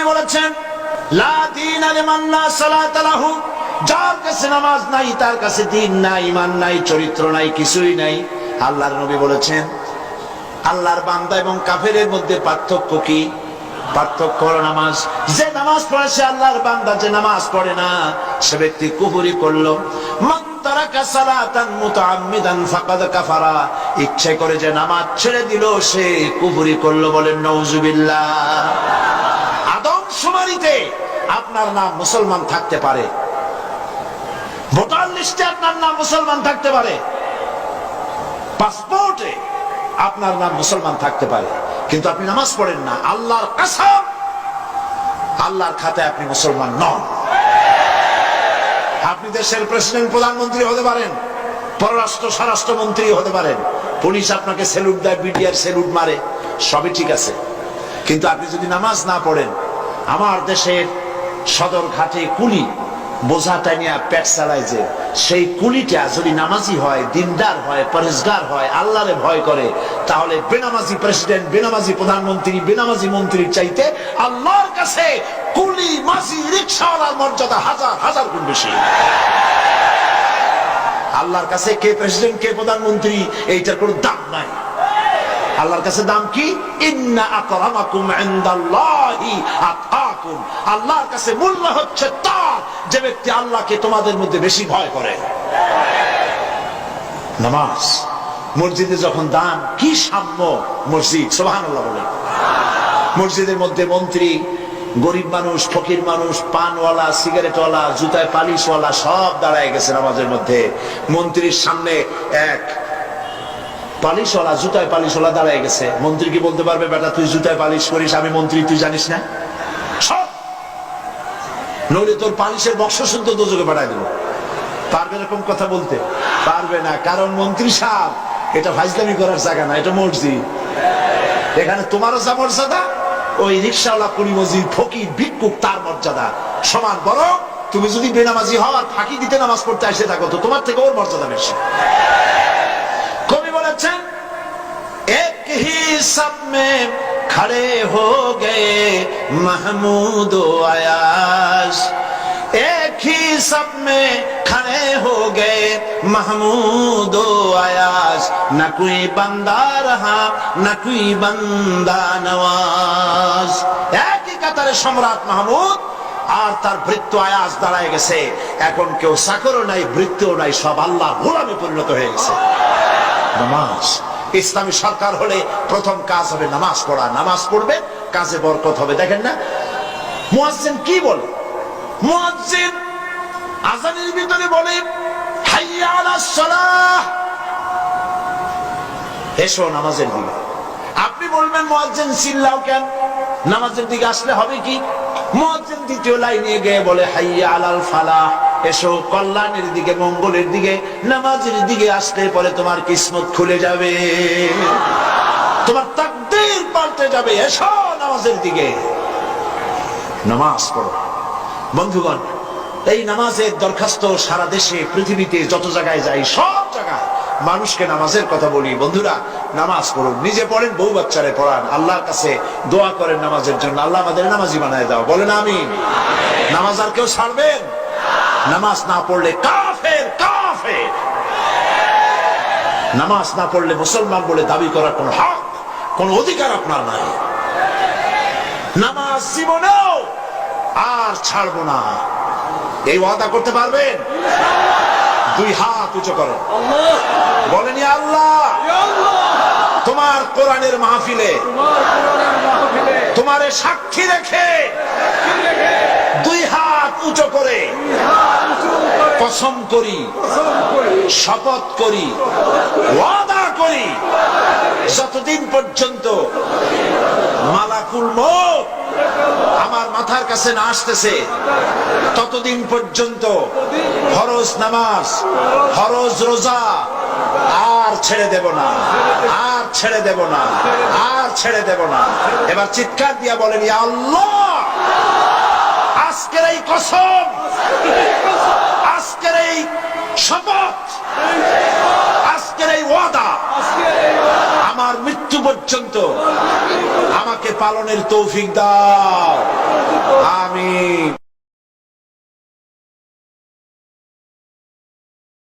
নবী বলেছেন, লা দীনা লিমান লা সালাতা লাহু, যার কাছে নামাজ নাই তার কাছে দ্বীন নাই, ঈমান নাই, চরিত্র নাই, কিছুই নাই। আল্লাহর নবী বলেছেন, আল্লাহর বান্দা এবং কাফেরের মধ্যে পার্থক্য কি? পার্থক্য হলো নামাজ। যে নামাজ পড়ে সে আল্লাহর বান্দা, যে নামাজ পড়ে না সে ব্যক্তি কুফরি করলো। মান তারাকা সালাতান মুতাআম্মিদান ফাকাদ কাফারা, ইচ্ছে করে যে নামাজ ছেড়ে দিল সে কুফরি করলো। বলেন নাউজুবিল্লাহ। আদমশুমারিতে আপনার নাম মুসলমান থাকতে পারে, ভোটার লিস্টে আপনার নাম মুসলমান থাকতে পারে, পাসপোর্টে আপনার নাম মুসলমান থাকতে পারে, কিন্তু আপনি নামাজ পড়েন না, আল্লাহর কসম আল্লাহর খাতায় আপনি মুসলমান নন। আপনি দেশের প্রেসিডেন্ট, প্রধানমন্ত্রী হতে পারেন, পররাষ্ট্র স্বরাষ্ট্রমন্ত্রী হতে পারেন, পুলিশ আপনাকে স্যালুট দেয়, বিডিআর স্যালুট মারে, সবই ঠিক আছে, কিন্তু আপনি যদি নামাজ না পড়েন, আমার দেশের সদর ঘাটে কুলি বোঝাটা নিয়ে পেট চালায়, যে সেই কুলিটা যদি নামাজি হয়, দিনদার হয়, পরেজগার হয়, আল্লাহরে ভয় করে, তাহলে বেনামাজি প্রেসিডেন্ট, বেনামাজি প্রধানমন্ত্রী, বেনামাজি মন্ত্রীর চাইতে আল্লাহর কাছে কুলি, মাঝি, রিকশাওয়ালার মর্যাদা হাজার হাজার গুণ বেশি। আল্লাহর কাছে কে প্রেসিডেন্ট, কে প্রধানমন্ত্রী, এইটার কোনো দাম নাই। আল্লাহর কাছে দাম কি? ইন্না আকরামাকুম ইনদাল্লাহি আতকাকুম। আল্লাহর কাছে মূল্য হচ্ছে তার যে ব্যক্তি আল্লাহকে তোমাদের মধ্যে বেশি ভয় করে। নামাজ, মসজিদে যখন দান, কি সাম্য মসজিদ, সুবহানাল্লাহ বলে। মসজিদের মধ্যে মন্ত্রী, গরিব মানুষ, ফকির মানুষ, পানওয়ালা, সিগারেটওয়ালা, জুতায় পালিশওয়ালা সব দাঁড়ায় গেছে নামাজের মধ্যে। মন্ত্রীর সামনে এক পালিশওয়ালা, জুতায় পালিশওয়ালা দাঁড়ায় গেছে। মন্ত্রী কি বলতে পারবে, বেটা তুই জুতায় পালিশ করিস, আমি মন্ত্রী, তুই জানিস না? সব নইলে তোর পালিশের বক্স শুদ্ধ দোজকে পাঠায় দেবো। পারবে এরকম কথা বলতে? পারবে না, কারণ মন্ত্রী সাহেব এটা ফাইজলামি করার জায়গা না, এটা মসজিদ। এখানে তোমারও যা মর্যাদা, ওই রিকশাওয়ালা, কুলি, মসজিদ, ফকির, ভিক্ষুক তার মর্যাদা সমান। বরং তুমি যদি বেনামাজি হও আর ফাঁকি দিতে নামাজ পড়তে আসে থাকো, তো তোমার থেকে ওর মর্যাদা বেশি। কবি বলেছেন, এক হি সব মে খড়ে হো গে মাহমুদ ও আয়াজ, এক হি সব মে খড়ে হো গে মাহমুদ ও আয়াজ, না কোই বান্দা রহা না কোই বান্দা নওয়াজ। একই কাতারে সম্রাট মাহমুদ আর তার ভৃত্য আয়াজ দাঁড়ায় গেছে। এখন কেউ চাকরও নাই, ভৃত্যও নাই, সব আল্লাহর গোলামে পরিণত হয়ে গেছে। নামাজ, ইসলামী সরকার হলে প্রথম কাজ হবে নামাজ পড়া। নামাজ পড়বে, কাজে বরকত হবে। দেখেন না মুয়াজ্জিন কি বলে? মুয়াজ্জিন আযানের ভিতরে বলে, হাইয়া আলাস সালাহ, এসো নামাজের দিকে। আপনি বলবেন মুয়াজ্জিন চিল্লাও কেন? নামাজের দিকে আসলে হবে কি? মুয়াজ্জিন দ্বিতীয় লাইনে গিয়ে বলে, হাইয়া আলাল ফালাহ, এসো কল্যাণের দিকে, মঙ্গলের দিকে। নামাজের দিকে আসলে পরে তোমার কিসমত খুলে যাবে, তোমার তাকদীর পাল্টে যাবে। এসো নামাজের দিকে, নামাজ পড়ো। বন্ধুগণ, এই নামাজের দরখাস্ত সারা দেশে, পৃথিবীতে যত জায়গায় যাই, সব জায়গায় মানুষকে নামাজের কথা বলি। বন্ধুরা, নামাজ পড়ুন, নিজে পড়েন, বউ বাচ্চারে পড়ান, আল্লাহর কাছে দোয়া করেন নামাজের জন্য, আল্লাহ আমাদের নামাজি বানায় দাও। বলেন আমিন। নামাজ আর কেউ ছাড়বেন? নামাজ না পড়লে কাফের, কাফের। নামাজ না পড়লে মুসলমান বলে দাবি করার কোন হক, কোন অধিকার আপনার নাই। নামাজ জীবনেও আর ছাড়বো না, এই ওয়াদা করতে পারবেন? দুই হাত উঁচু করেন, বলেন ইয়া আল্লাহ, তোমার কোরআনের মাহফিলে তোমারে সাক্ষী রেখে দুই হাত উঁচু করে কসম করি, শপথ করি, ওয়াদা করি, যতদিন পর্যন্ত মালাকুল মউত আমার মাথার কাছে না আসতেছে ততদিন পর্যন্ত ফরজ নামাজ, ফরজ রোজা আর ছেড়ে দেব না, আর ছেড়ে দেব না, আর ছেড়ে দেব না। এবার চিৎকার দিয়া বলেন, ইয়া আল্লাহ, আজকের এই কসম, আজকের এই শপথ, আজকের এই ওয়াদা আমার মৃত্যু পর্যন্ত আমাকে পালনের তৌফিক দাও।